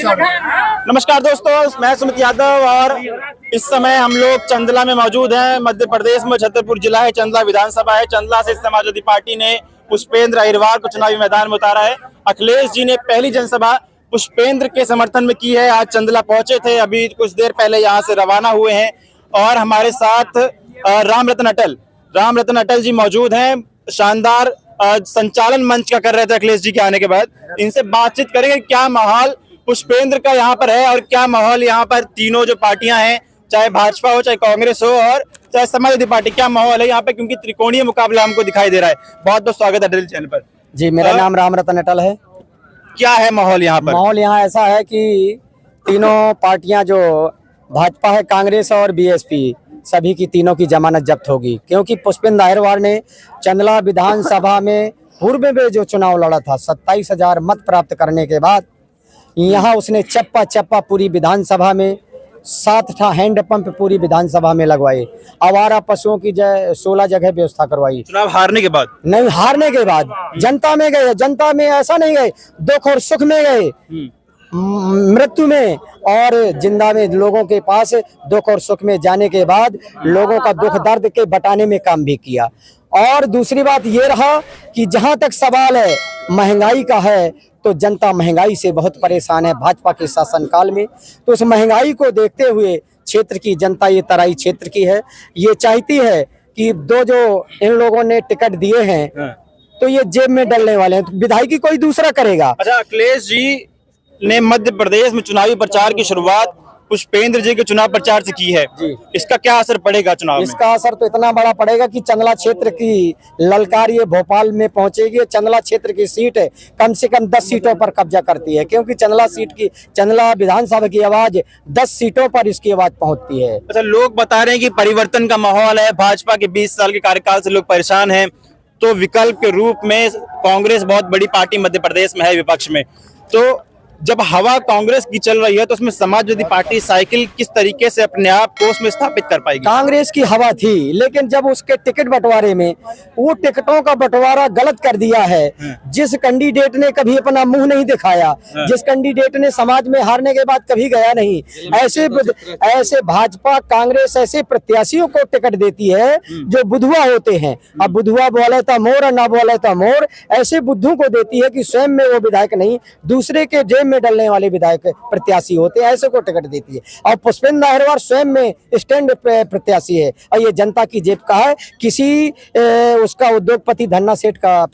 नमस्कार दोस्तों, मैं सुमित यादव और इस समय हम लोग चंदला में मौजूद हैं। मध्य प्रदेश में छतरपुर जिला है, चंदला विधानसभा है। चंदला से समाजवादी पार्टी ने पुष्पेंद्र अहिरवार को चुनावी मैदान में उतारा है। अखिलेश जी ने पहली जनसभा पुष्पेंद्र के समर्थन में की है। आज चंदला पहुंचे थे, अभी कुछ देर पहले यहाँ से रवाना हुए हैं। और हमारे साथ राम रतन अटल जी मौजूद हैं। शानदार संचालन मंच का कर रहे थे अखिलेश जी के आने के बाद। इनसे बातचीत करेंगे क्या माहौल पुष्पेंद्र का यहाँ पर है और क्या माहौल यहाँ पर तीनों जो पार्टियां हैं, चाहे भाजपा हो, चाहे कांग्रेस हो और चाहे समाजवादी पार्टी, क्या माहौल है यहाँ पे, क्योंकि त्रिकोणीय मुकाबला हमको दिखाई दे रहा है। बहुत बहुत स्वागत है अटल चैनल पर। जी, मेरा नाम राम रतन अटल है। क्या है माहौल यहाँ पर? माहौल यहाँ ऐसा है कि तीनों पार्टियां जो भाजपा है, कांग्रेस और बीएसपी, सभी की तीनों की जमानत जब्त होगी, क्योंकि पुष्पेंद्र अहिरवार ने चंदला विधानसभा में पूर्व में जो चुनाव लड़ा था 27,000 मत प्राप्त करने के बाद यहाँ उसने चप्पा चप्पा पूरी विधानसभा में 7 हैंड पंप पूरी विधानसभा में लगवाए। आवारा पशुओं की 16 जगह व्यवस्था करवाई। चुनाव हारने के बाद? नहीं, हारने के बाद जनता में गए। जनता में ऐसा नहीं गए, दुख और सुख में गए, मृत्यु में और जिंदा में। लोगों के पास दुख और सुख में जाने के बाद लोगों का दुख दर्द के बटाने में काम भी किया। और दूसरी बात ये रहा कि जहां तक सवाल है महंगाई का है, तो जनता महंगाई से बहुत परेशान है भाजपा के शासनकाल में। तो उस महंगाई को देखते हुए क्षेत्र की जनता, ये तराई क्षेत्र की है, ये चाहती है कि जो इन लोगों ने टिकट दिए हैं तो ये जेब में डलने वाले हैं, तो विधायकी कोई दूसरा करेगा। अच्छा, अखिलेश जी ने मध्य प्रदेश में चुनावी प्रचार की शुरुआत पुष्पेंद्र जी के चुनाव प्रचार से की है जी। इसका क्या असर पड़ेगा चुनाव में? इसका असर तो इतना बड़ा पड़ेगा कि चंदला क्षेत्र की ललकार ये भोपाल में पहुंचेगी। चंदला क्षेत्र की सीट कम से कम 10 सीटों पर कब्जा करती है, क्योंकि चंदला विधानसभा की आवाज 10 सीटों पर इसकी आवाज पहुंचती है। अच्छा, लोग बता रहे हैं कि परिवर्तन का माहौल है, भाजपा के 20 साल के कार्यकाल से लोग परेशान हैं, तो विकल्प के रूप में कांग्रेस बहुत बड़ी पार्टी मध्य प्रदेश में है विपक्ष में। तो जब हवा कांग्रेस की चल रही है तो उसमें समाजवादी पार्टी साइकिल किस तरीके से अपने आप को उसमें स्थापित कर पाएगी? कांग्रेस की हवा थी, लेकिन जब उसके टिकट बंटवारे में वो टिकटों का बंटवारा गलत कर दिया है। जिस कैंडिडेट ने कभी अपना मुंह नहीं दिखाया, जिस कैंडिडेट ने समाज में हारने के बाद कभी गया नहीं, ऐसे भाजपा कांग्रेस ऐसे प्रत्याशियों को टिकट देती है जो बुधुआ होते हैं। अब बुधुआ बोले तो मोर और ना बोले तो मोर, ऐसे बुद्धू को देती है कि स्वयं में वो विधायक नहीं, दूसरे के जेब में डलने वाले विधायक प्रत्याशी होते हैं, ऐसे को टिकट देती है। और पुष्पेंद्र अहिरवार स्वयं में स्टैंड प्रत्याशी है और ये जनता की जेब का है, किसी उसका उद्योगपति धन्ना सेठ का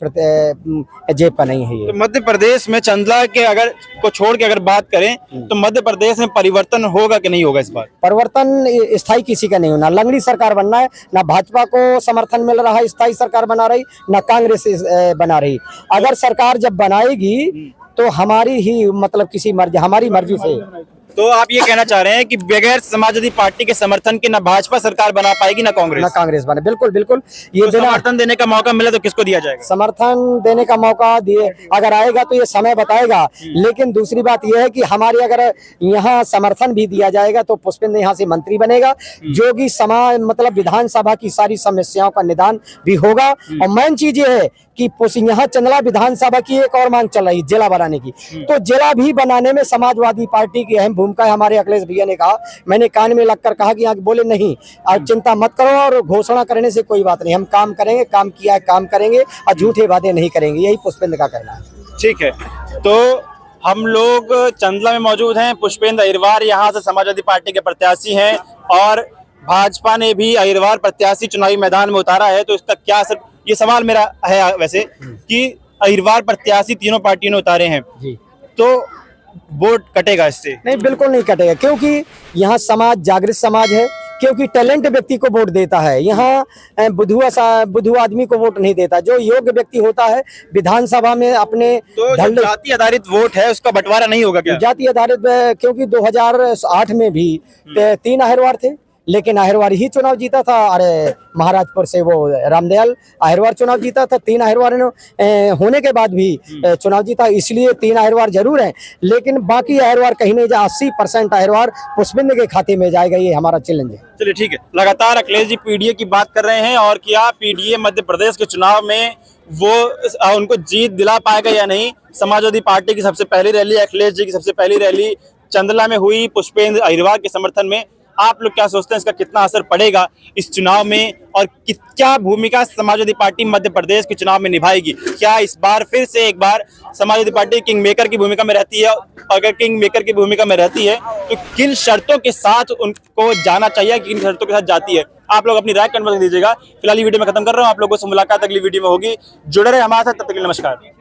जेब का नहीं है ये। तो मध्य प्रदेश में चंदला के अगर को छोड़ के अगर बात करें तो मध्य प्रदेश में परिवर्तन होगा कि नहीं होगा इस बार? परिवर्तन स्थायी किसी का नहीं होना। लंगड़ी सरकार बनना है, ना भाजपा को समर्थन मिल रहा है स्थायी सरकार बना रही, ना कांग्रेस बना रही। अगर सरकार जब बनाएगी तो हमारी ही मतलब हमारी मर्जी से। तो आप ये कहना चाह रहे हैं कि बगैर समाजवादी पार्टी के समर्थन के ना भाजपा सरकार बना पाएगी ना कांग्रेस बने? बिल्कुल बिल्कुल। ये तो समर्थन देने का मौका मिले तो किसको दिया जाएगा? समर्थन देने का मौका दिए अगर आएगा तो ये समय बताएगा। लेकिन दूसरी बात यह है कि हमारी अगर यहाँ समर्थन भी दिया जाएगा तो पुष्पेंद्र यहाँ से मंत्री बनेगा, जो कि समाज मतलब विधानसभा की सारी समस्याओं का निदान भी होगा। और मेन चीज ये है कि यहाँ चंदला विधानसभा की एक और मांग चल रही है जिला बनाने की, तो जिला भी बनाने में समाजवादी पार्टी की अहम भूमिका है। हमारे अखिलेश भैया ने कहा, मैंने कान में लगकर कहा कि यहाँ बोले नहीं, आज चिंता मत करो और घोषणा करने से कोई बात नहीं, हम काम करेंगे, काम किया है काम करेंगे और झूठे वादे नहीं करेंगे, यही पुष्पेंद्र का कहना है। ठीक है, तो हम लोग चंदला में मौजूद हैं। पुष्पेंद्र अहिरवार यहाँ से समाजवादी पार्टी के प्रत्याशी हैं और भाजपा ने भी अहिरवार प्रत्याशी चुनावी मैदान में उतारा है, तो इसका क्या असर, ये सवाल मेरा है वैसे कि अहिरवार प्रत्याशी तीनों पार्टियों ने उतारे हैं जी, तो वोट कटेगा इससे? नहीं, बिल्कुल नहीं कटेगा, क्योंकि यहाँ समाज जागृत समाज है, क्योंकि टैलेंट व्यक्ति को वोट देता है। यहाँ बुधुआ आदमी को वोट नहीं देता, जो योग्य व्यक्ति होता है विधानसभा में अपने। तो जाति आधारित वोट है उसका बंटवारा नहीं होगा क्या? जाति आधारित, क्योंकि 2008 में भी 3 अहिरवार थे, लेकिन अहिरवार ही चुनाव जीता था। अरे महाराजपुर से वो रामदयाल अहिरवार चुनाव जीता था, 3 अहिरवार होने के बाद भी चुनाव जीता, इसलिए 3 अहिरवार जरूर है, लेकिन बाकी अहिरवार कहीं नहीं जा। 80% अहिरवार पुष्पेंद्र के खाते में जाएगा, ये हमारा चैलेंज है। चलिए ठीक है, लगातार अखिलेश जी पीडीए की बात कर रहे हैं और क्या पीडीए मध्य प्रदेश के चुनाव में वो उनको जीत दिला पाएगा या नहीं। समाजवादी पार्टी की सबसे पहली रैली, अखिलेश जी की सबसे पहली रैली चंदला में हुई पुष्पेंद्र अहिरवार के समर्थन में। आप लोग क्या सोचते हैं इसका कितना असर पड़ेगा इस चुनाव में, और क्या भूमिका समाजवादी पार्टी मध्य प्रदेश के चुनाव में निभाएगी? क्या इस बार फिर से एक बार समाजवादी पार्टी किंग मेकर की भूमिका में रहती है? अगर किंग मेकर की भूमिका में रहती है तो किन शर्तों के साथ उनको जाना चाहिए, किन शर्तों के साथ जाती है? आप लोग अपनी राय कमेंट में दीजिएगा। फिलहाल ये वीडियो में खत्म कर रहा हूँ, आप लोगों से मुलाकात अगली वीडियो में होगी। जुड़े रहे हमारे साथ, तब तक के लिए नमस्कार।